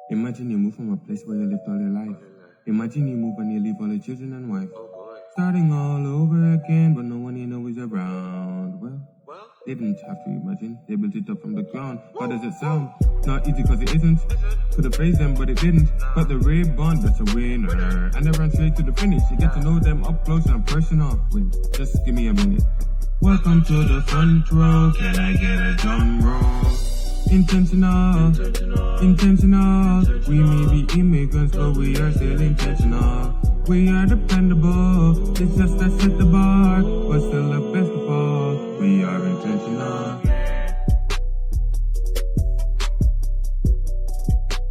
Imagine you move from a place where you lived all your life. Imagine you move and you leave all your children and wife. Starting all over again, but no one you know is around. Well, they didn't have to imagine. They built it up from the ground. How does it sound? Not easy because it isn't. Could have praised them, but it didn't. But the Ray Bond, that's a winner. And they ran straight to the finish. You get to know them up close and personal. Wait, just give me a minute. Welcome to the front row. Can I get a drum roll? Intentional. We may be immigrants, but we are still intentional. We are dependable. It's just that set the bar, but still the best of all. We are intentional.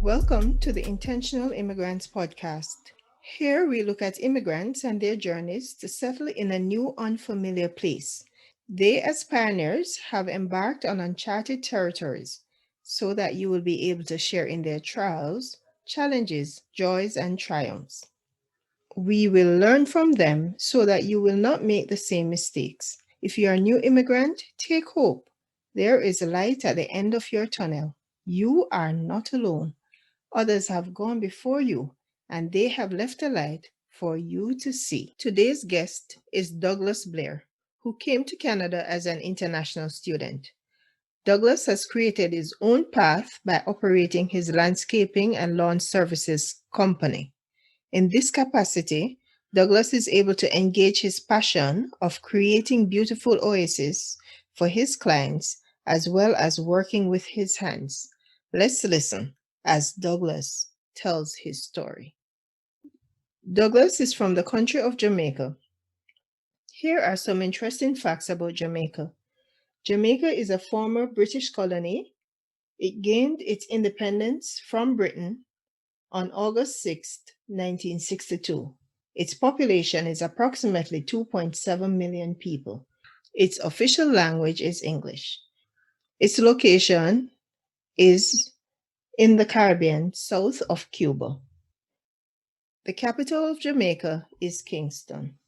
Welcome to the Intentional Immigrants Podcast. Here we look at immigrants and their journeys to settle in a new, unfamiliar place. They, as pioneers, have embarked on uncharted territories so that you will be able to share in their trials, challenges, joys, and triumphs. We will learn from them so that you will not make the same mistakes. If you are a new immigrant, take hope. There is a light at the end of your tunnel. You are not alone. Others have gone before you, and they have left a light for you to see. Today's guest is Douglas Blair, who came to Canada as an international student. Douglas has created his own path by operating his landscaping and lawn services company. In this capacity, Douglas is able to engage his passion of creating beautiful oases for his clients, as well as working with his hands. Let's listen as Douglas tells his story. Douglas is from the country of Jamaica. Here are some interesting facts about Jamaica. Jamaica is a former British colony. It gained its independence from Britain on August 6, 1962. Its population is approximately 2.7 million people. Its official language is English. Its location is in the Caribbean, south of Cuba. The capital of Jamaica is Kingston.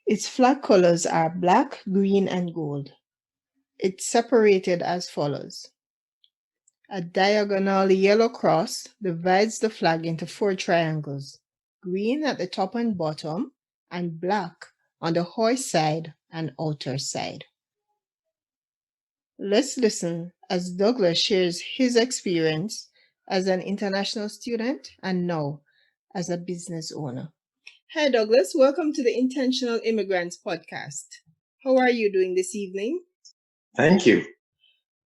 Its flag colors are black, green, and gold. It's separated as follows. A diagonal yellow cross divides the flag into 4 triangles, green at the top and bottom, and black on the hoist side and outer side. Let's listen as Douglas shares his experience as an international student and now as a business owner. Hi, Douglas. Welcome to the Intentional Immigrants Podcast. How are you doing this evening? Thank you.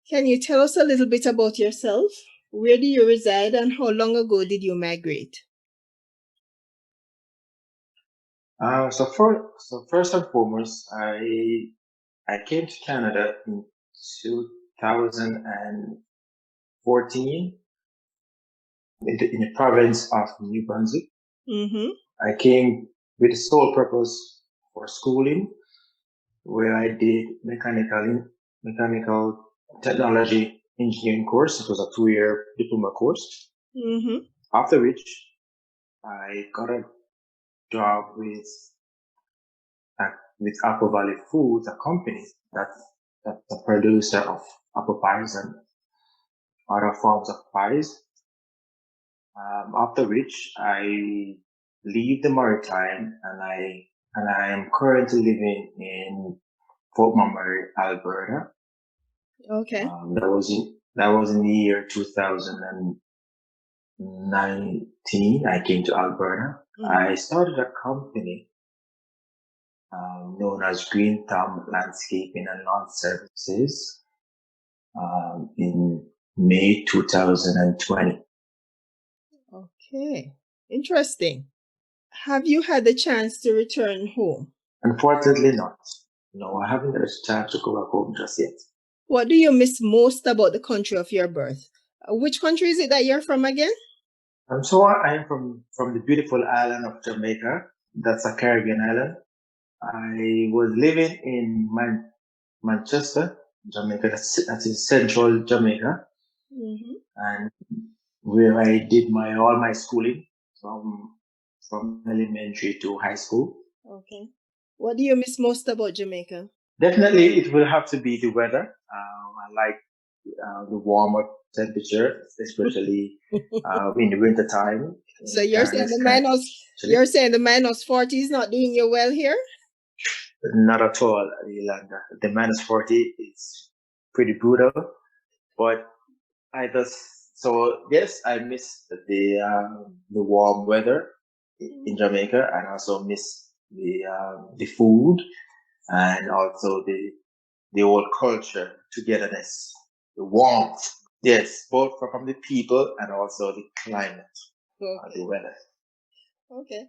Can you tell us a little bit about yourself? Where do you reside and how long ago did you migrate? So first and foremost, I came to Canada in 2014 in the province of New Brunswick. I came with the sole purpose for schooling, where I did mechanical technology engineering course. It was a 2-year diploma course. After which, I got a job with Apple Valley Foods, a company that's a producer of apple pies and other forms of pies. After which, I leave the Maritime and I am currently living in Fort McMurray, Alberta. Okay. That was in the year 2019. I came to Alberta. I started a company known as Green Thumb Landscaping and Lawn Services in May 2020. Okay, interesting. Have you had the chance to return home? Unfortunately not. No, I haven't had a chance to go back home just yet. What do you miss most about the country of your birth? Which country is it that you're from again? So I am from the beautiful island of Jamaica. That's a Caribbean island. I was living in Manchester, Jamaica. That is central Jamaica, and where I did all my schooling from elementary to high school. Okay. What do you miss most about Jamaica? Definitely, it will have to be the weather. the warmer temperature, especially in the winter time. So you're saying the -40 is not doing you well here? Not at all, Yolanda. The -40 is pretty brutal, but yes, I miss the warm weather in Jamaica, and also miss the food and also the whole culture, togetherness, the warmth. Yes, both from the people and also the climate, the weather. Okay.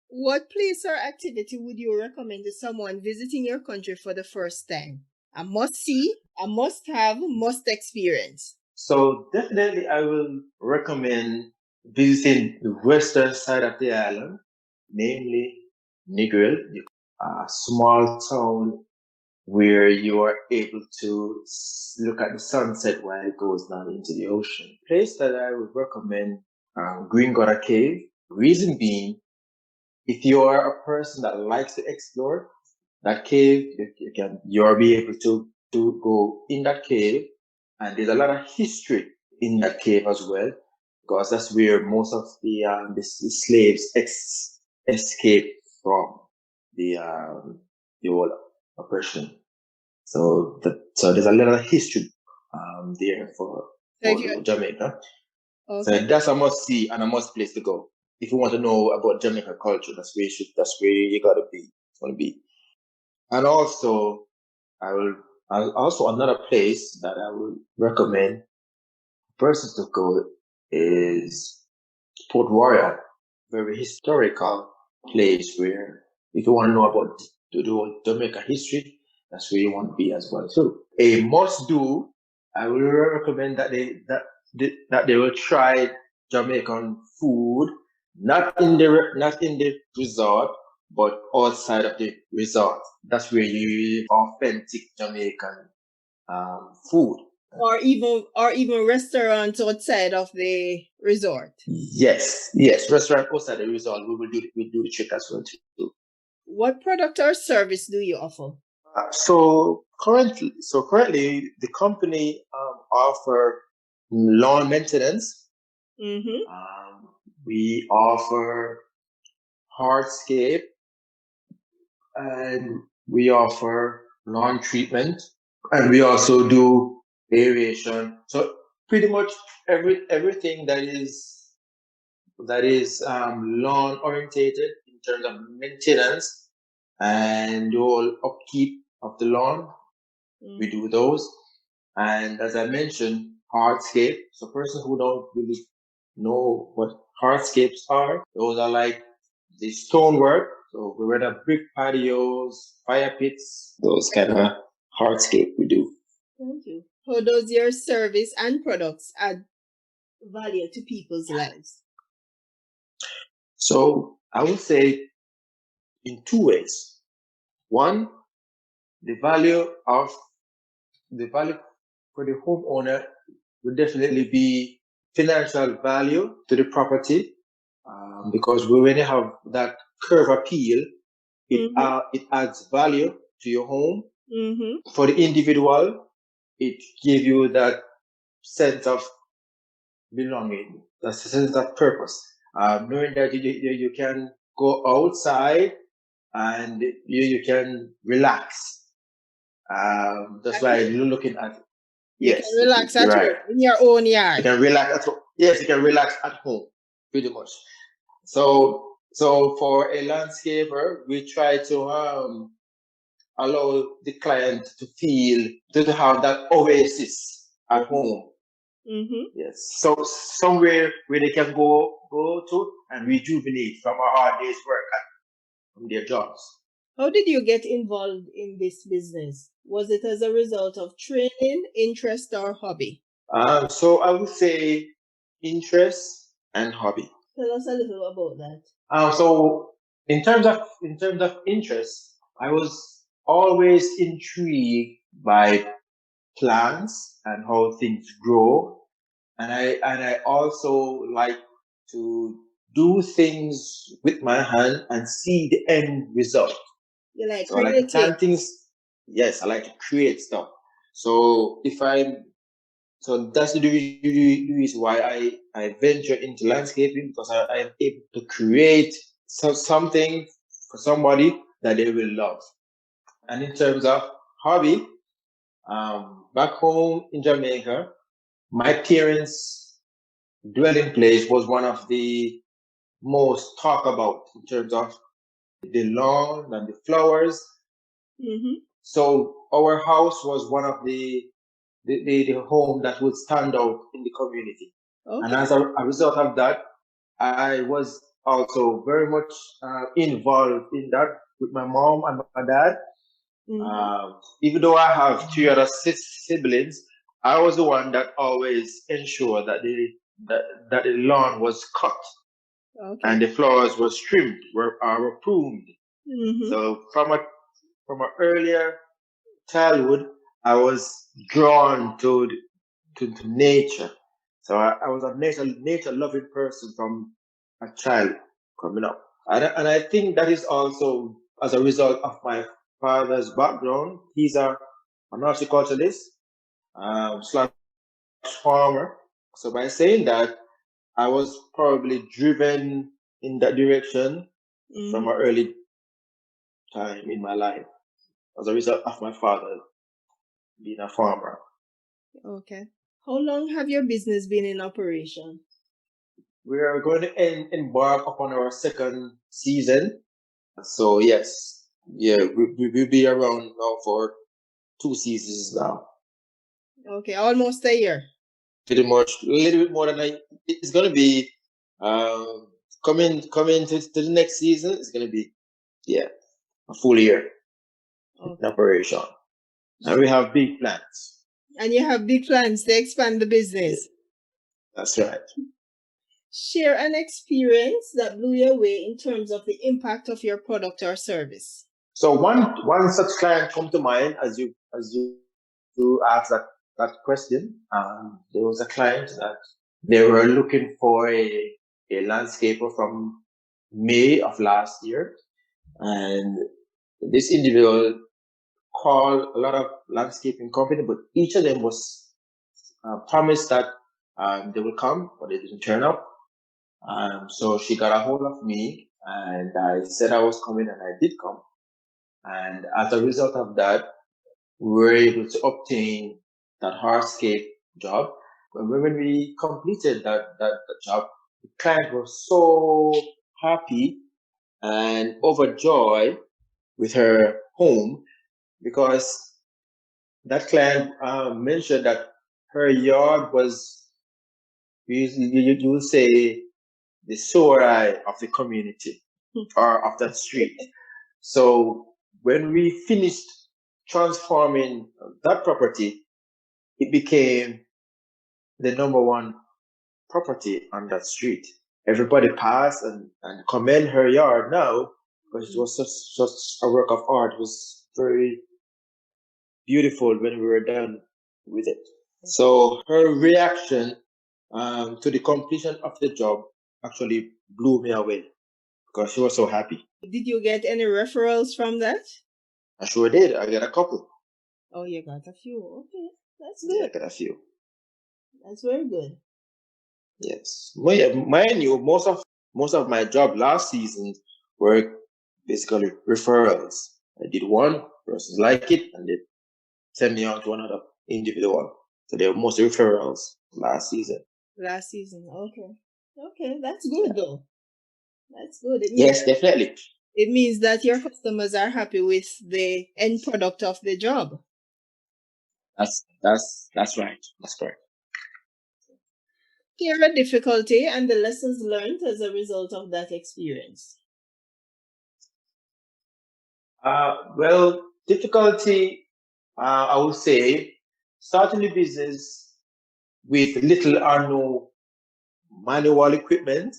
What place or activity would you recommend to someone visiting your country for the first time? A must see, a must have, must experience. So definitely I will recommend visiting the western side of the island, namely Negril, a small town where you are able to look at the sunset while it goes down into the ocean. Place that I would recommend, Green Gutter Cave. Reason being, if you are a person that likes to explore that cave, you'll be able to go in that cave, and there's a lot of history in that cave as well, because that's where most of the slaves escaped from the whole oppression. So there's a lot of history there for Jamaica. Okay. So that's a must see and a must place to go. If you want to know about Jamaica culture, that's where you gotta be. It's gonna be. And also another place that I would recommend persons to go is Port Royal, very historical place where if you want to know about the Jamaica history, that's where you want to be as well. So a must do, I will recommend that they will try Jamaican food, not in the resort, but outside of the resort. That's where you authentic Jamaican food. Or even restaurants outside of the resort. Yes, restaurant outside the resort. We do the trick as well too. What product or service do you offer? So currently, the company offer lawn maintenance. Mm-hmm. We offer hardscape, and we offer lawn treatment, and we also do aeration. So pretty much everything that is lawn orientated in terms of maintenance and the whole upkeep of the lawn. We do those. And as I mentioned, hardscape. So persons who don't really know what hardscapes are, those are like the stonework. So we rent brick patios, fire pits, those kind of hardscape we do. Thank you. How does your service and products add value to people's lives? So I would say in two ways. One, the value for the homeowner would definitely be financial value to the property, because when you have that curve appeal, it adds value to your home. Mm-hmm. For the individual, it gives you that sense of belonging, that sense of purpose, knowing that you can go outside and you can relax. That's why you're looking at. You can relax at home in your own yard. You can relax at home. Yes, you can relax at home, pretty much. So for a landscaper, we try to allow the client to have that oasis at home. Mm-hmm. Yes. So somewhere where they can go to and rejuvenate from a hard day's work from their jobs. How did you get involved in this business? Was it as a result of training, interest, or hobby? So I would say interest and hobby. Tell us a little about that. So in terms of interest, I was always intrigued by plants and how things grow, and I also like to do things with my hand and see the end result. You like so I like to plant things. Yes, I like to create stuff. So if I'm So that's the reason why I venture into landscaping, because I am able to create something for somebody that they will love. And in terms of hobby, back home in Jamaica, my parents' dwelling place was one of the most talked about in terms of the lawn and the flowers. So our house was one of the home that would stand out in the community. And as a result of that, I was also very much involved in that with my mom and my dad. Even though I have three other siblings, I was the one that always ensured that the lawn was cut and the flowers were trimmed, were pruned. So from an earlier childhood, I was drawn to nature. So I was a nature loving person from a child coming up. And I think that is also as a result of my father's background. He's an horticulturalist slash farmer. So by saying that, I was probably driven in that direction from an early time in my life as a result of my father being a farmer. Okay. How long have your business been in operation? We are going to embark upon our second season. So yes, we'll be around now for 2 seasons now. Okay, almost a year. Pretty much, a little bit more than it's going to be coming to the next season. It's going to be a full year in operation, and we have big plans. And you have big plans to expand the business. That's right. Share an experience that blew you away in terms of the impact of your product or service. So one such client come to mind as you asked that question. There was a client that they were looking for a landscaper from May of last year, and this individual called a lot of landscaping company, but each of them was promised that they will come, but they didn't turn up. So she got a hold of me, and I said I was coming, and I did come. And as a result of that, we were able to obtain that hardscape job. When we completed that job, the client was so happy and overjoyed with her home, because that client mentioned that her yard was, you will say, the sore eye of the community or of that street. So when we finished transforming that property, it became the number one property on that street. Everybody passed and commend her yard now, because it was such a work of art. It was very beautiful when we were done with it. So her reaction to the completion of the job actually blew me away, because she was so happy. Did you get any referrals from that? I sure did. I got a couple. Oh, you got a few. Okay, that's good. Yeah, I got a few. That's very good. Yes. Well, yeah, mind you, most of my job last season were basically referrals. I did one, persons like it, and they send me on to another individual. So they were mostly referrals last season. Last season, okay. Okay, that's good though. That's good. Yes, definitely. It means that your customers are happy with the end product of the job. That's right. That's correct. Share a difficulty and the lessons learned as a result of that experience. Well, difficulty, I would say, starting a business with little or no manual equipment.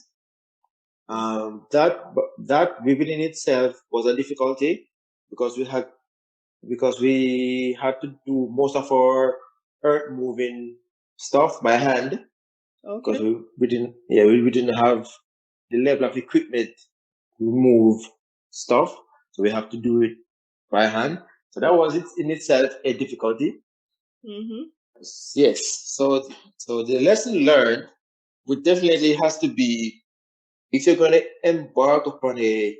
That within itself was a difficulty, because we had to do most of our earth moving stuff by hand. Okay. Because we didn't have the level of equipment to move stuff, so we have to do it by hand. So that was in itself a difficulty. Yes. So the lesson learned would definitely has to be, if you're going to embark upon a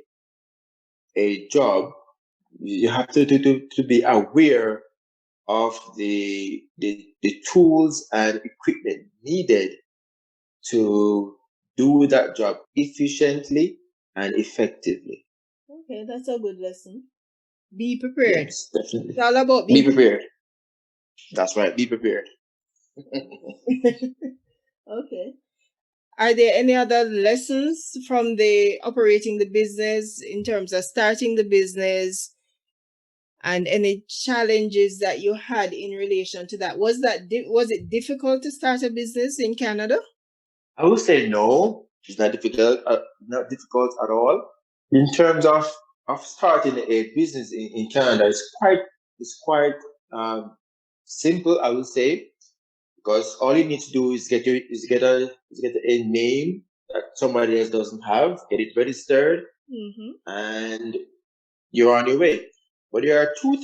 job, you have to be aware of the tools and equipment needed to do that job efficiently and effectively. Okay, that's a good lesson. Be prepared. Yes, definitely. It's all about Be prepared. That's right. Be prepared. Okay. Are there any other lessons from the operating the business in terms of starting the business and any challenges that you had in relation to that? Was it difficult to start a business in Canada? I would say no. It's not difficult. Not difficult at all. In terms of starting a business in Canada, it's quite simple. I would say, because all you need to do is get a name that somebody else doesn't have, get it registered, and you're on your way. But there are two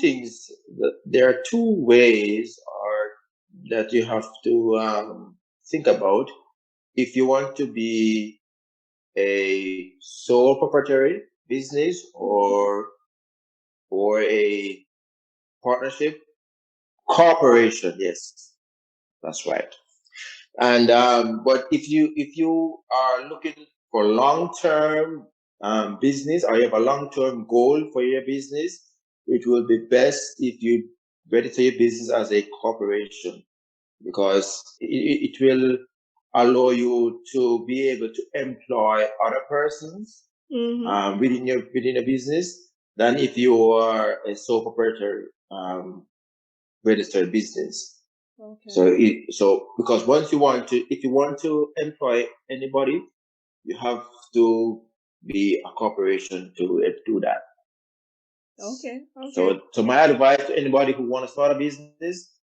ways that you have to think about if you want to be a sole proprietary business or a partnership corporation. Yes, that's right. And but if you are looking for long-term business, or you have a long-term goal for your business, it will be best if you register your business as a corporation, because it will allow you to be able to employ other persons within your business than if you are a sole proprietor registered business. Okay. So because if you want to employ anybody, you have to be a corporation to do that. Okay. So my advice to anybody who want to start a business,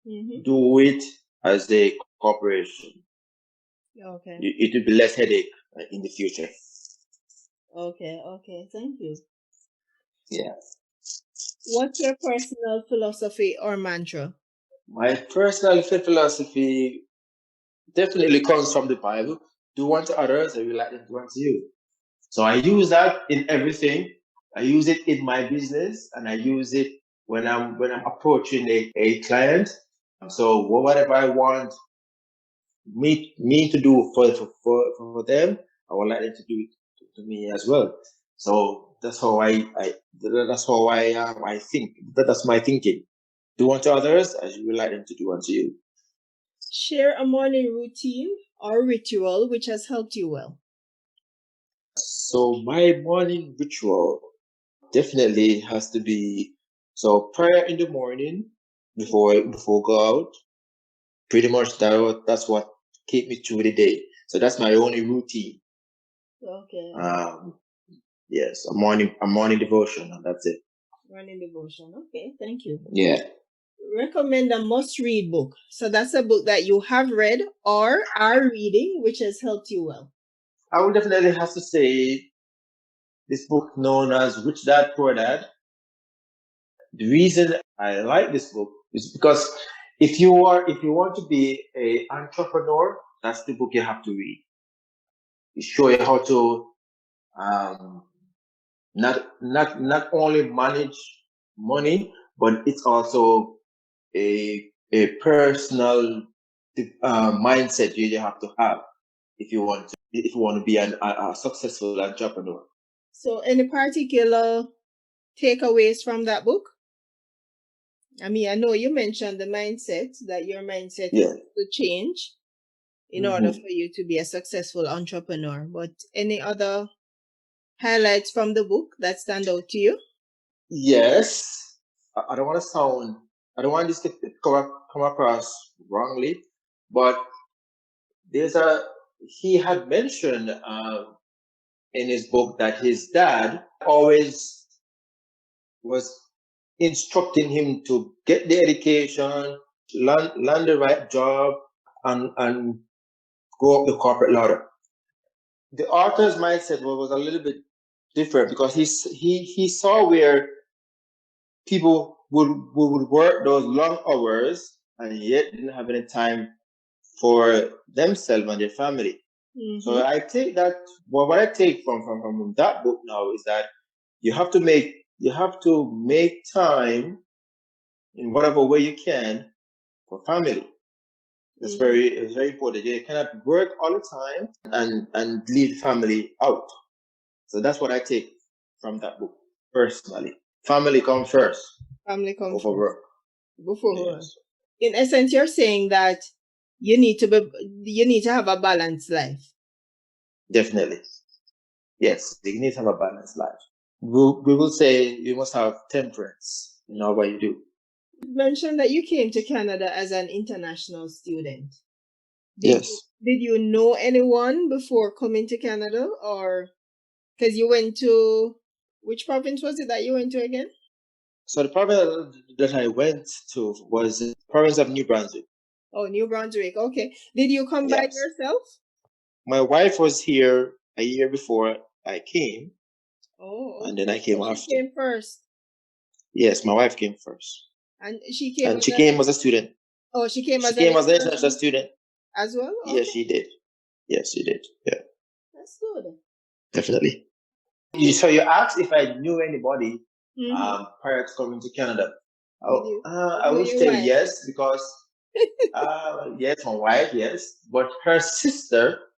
do it as a corporation. Okay. It will be less headache in the future. Okay. Thank you. Yeah. What's your personal philosophy or mantra? My personal philosophy definitely comes from the Bible. Do unto others as you like them to do unto you. So I use that in everything. I use it in my business, and I use it when I'm approaching a client. So whatever I want me to do for them, I would like them to do it to me as well. So that's how I think. That's my thinking. Do unto others as you would like them to do unto you. Share a morning routine or ritual which has helped you well. So my morning ritual definitely has to be, so prayer in the morning before go out. Pretty much that's what keep me through the day. So that's my only routine. Okay. Yes, a morning devotion, and that's it. Morning devotion. Okay, thank you. Yeah. Recommend a must-read book. So that's a book that you have read or are reading, which has helped you well. I would definitely have to say this book known as Rich Dad Poor Dad. The reason I like this book is because if you want to be an entrepreneur, that's the book you have to read. It shows you how to not only manage money, but it's also a personal mindset you have to have if you want to be a successful entrepreneur. So, any particular takeaways from that book? I mean, I know you mentioned the mindset, that your mindset is to change in order for you to be a successful entrepreneur. But any other highlights from the book that stand out to you? Yes. I don't want this to come across wrongly, but he had mentioned in his book that his dad always was instructing him to get the education, land the right job, and go up the corporate ladder. The author's mindset was a little bit different, because he saw where people would work those long hours and yet didn't have any time for themselves and their family. So I take that. Well, what I take from that book now is that you have to make time in whatever way you can for family. It's very important. You cannot work all the time and leave family out. So that's what I take from that book personally. Family comes first. Family comes over work. Before work. In essence, you're saying that you need to have a balanced life. Definitely. Yes, you need to have a balanced life. We will say you must have temperance in all what you do. You mentioned that you came to Canada as an international student. Yes. Did you know anyone before coming to Canada, or because you went to, which province was it that you went to again? So the province that I went to was the province of New Brunswick. Oh, New Brunswick. Okay. Did you come by yourself? My wife was here a year before I came. Oh, okay. And then I came after. She came first. Yes, my wife came first. And she came. And she came as a student. Oh, she came as an international student as well. Okay. Yes, she did. Yes, she did. Yeah. That's good. Definitely. So you asked if I knew anybody prior to coming to Canada. I would say yes, because yes, my wife, yes, but her sister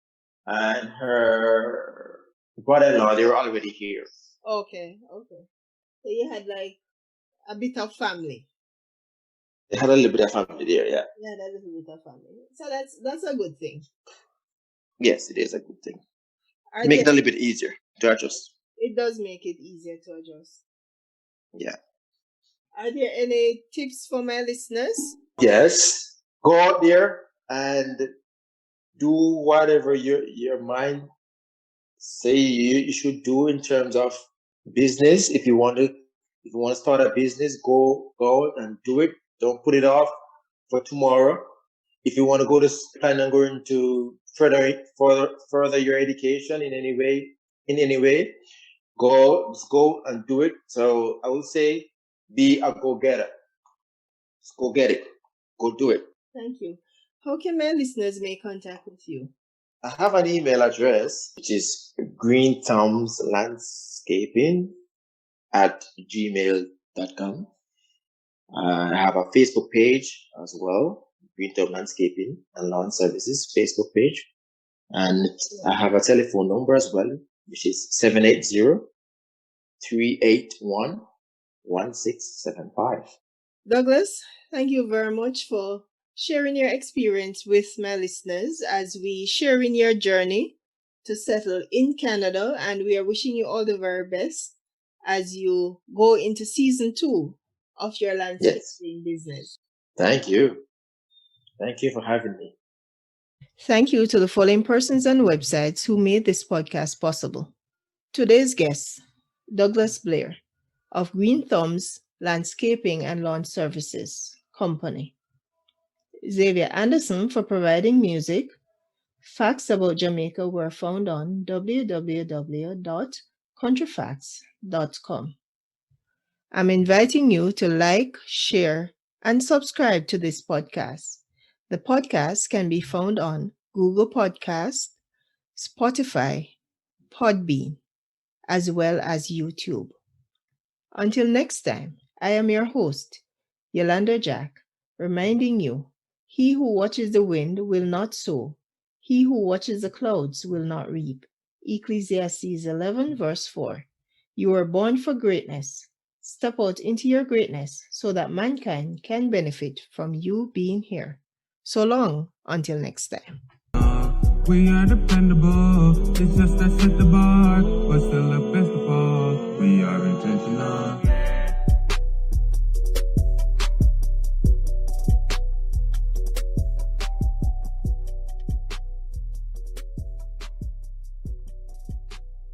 and her brother-in-law, they were already here. Okay. So you had like a bit of family. They had a little bit of family there, yeah. Yeah, that's a little bit of family. So that's a good thing. Yes, it is a good thing. Make it a little bit easier to adjust. It does make it easier to adjust. Yeah. Are there any tips for my listeners? Yes. Go out there and do whatever your mind say you should do in terms of business. If you want to start a business, go out and do it. Don't put it off for tomorrow. If you want to plan on going to further your education in any way, go and do it. So I would say be a go-getter. Just go get it. Go do it. Thank you. How can my listeners make contact with you? I have an email address, which is greenthumbslandscaping@gmail.com. I have a Facebook page as well, Green Thumb Landscaping and Lawn Services Facebook page. And I have a telephone number as well, which is 780-381-1675. Douglas, thank you very much for sharing your experience with my listeners as we share in your journey to settle in Canada, and we are wishing you all the very best as you go into season 2 of your landscaping business. Thank you. Thank you for having me. Thank you to the following persons and websites who made this podcast possible. Today's guest, Douglas Blair of Green Thumbs Landscaping and Lawn Services Company. Xavier Anderson for providing music. Facts about Jamaica were found on www.countryfacts.com. I'm inviting you to like, share, and subscribe to this podcast. The podcast can be found on Google Podcasts, Spotify, Podbean, as well as YouTube. Until next time, I am your host, Yolanda Jack, reminding you, he who watches the wind will not sow. He who watches the clouds will not reap. Ecclesiastes 11 verse 4. You are born for greatness. Step out into your greatness so that mankind can benefit from you being here. So long, until next time. We are dependable, it's just that set the bar, but still the best of all, we are intentional.